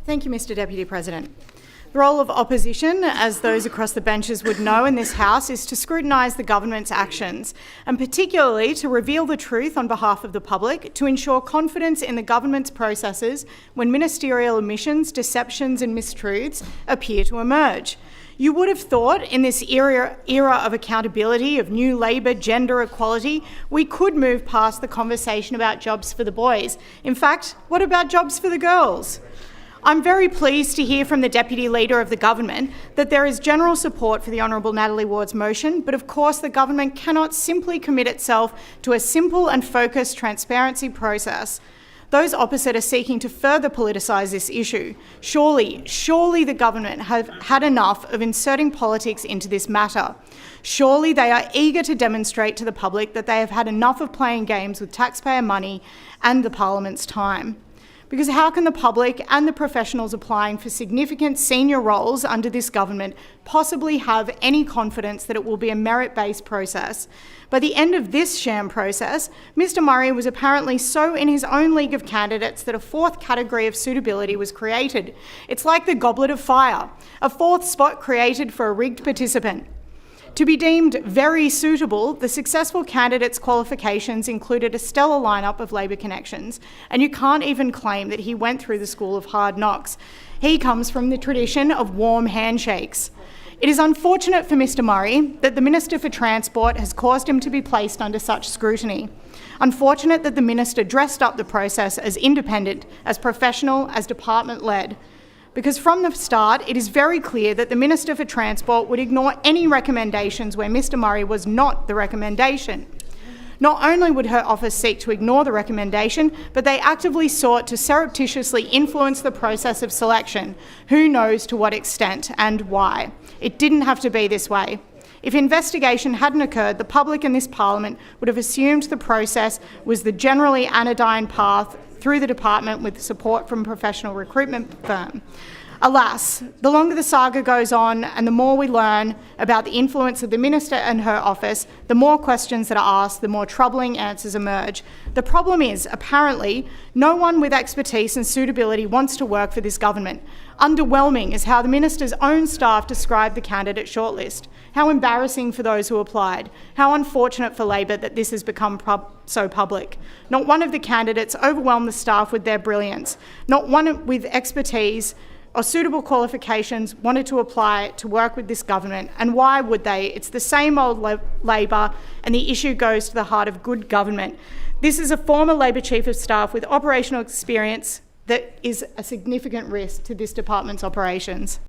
Thank you, Mr Deputy President. The role of opposition, as those across the benches would know in this House, is to scrutinise the government's actions, and particularly to reveal the truth on behalf of the public, to ensure confidence in the government's processes when ministerial omissions, deceptions and mistruths appear to emerge. You would have thought in this era of accountability, of new Labor, gender equality, we could move past the conversation about jobs for the boys. In fact, what about jobs for the girls? I'm very pleased to hear from the Deputy Leader of the Government that there is general support for the Honourable Natalie Ward's motion, but of course the Government cannot simply commit itself to a simple and focused transparency process. Those opposite are seeking to further politicise this issue. Surely the Government have had enough of inserting politics into this matter. Surely they are eager to demonstrate to the public that they have had enough of playing games with taxpayer money and the Parliament's time. Because how can the public and the professionals applying for significant senior roles under this government possibly have any confidence that it will be a merit-based process? By the end of this sham process, Mr Murray was apparently so in his own league of candidates that a fourth category of suitability was created. It's like the Goblet of Fire, a fourth spot created for a rigged participant. To be deemed very suitable, the successful candidate's qualifications included a stellar lineup of Labor connections, and you can't even claim that he went through the school of hard knocks. He comes from the tradition of warm handshakes. It is unfortunate for Mr Murray that the Minister for Transport has caused him to be placed under such scrutiny. Unfortunate that the Minister dressed up the process as independent, as professional, as department-led. Because from the start, it is very clear that the Minister for Transport would ignore any recommendations where Mr Murray was not the recommendation. Not only would her office seek to ignore the recommendation, but they actively sought to surreptitiously influence the process of selection. Who knows to what extent and why? It didn't have to be this way. If investigation hadn't occurred, the public and this Parliament would have assumed the process was the generally anodyne path through the department with support from a professional recruitment firm. Alas, the longer the saga goes on and the more we learn about the influence of the Minister and her office, the more questions that are asked, the more troubling answers emerge. The problem is, apparently, no one with expertise and suitability wants to work for this government. Underwhelming is how the Minister's own staff described the candidate shortlist. How embarrassing for those who applied. How unfortunate for Labor that this has become so public. Not one of the candidates overwhelmed the staff with their brilliance. Not one with expertise or suitable qualifications wanted to apply to work with this government. And why would they? It's the same old Labor, and the issue goes to the heart of good government. This is a former Labor Chief of Staff with operational experience that is a significant risk to this department's operations.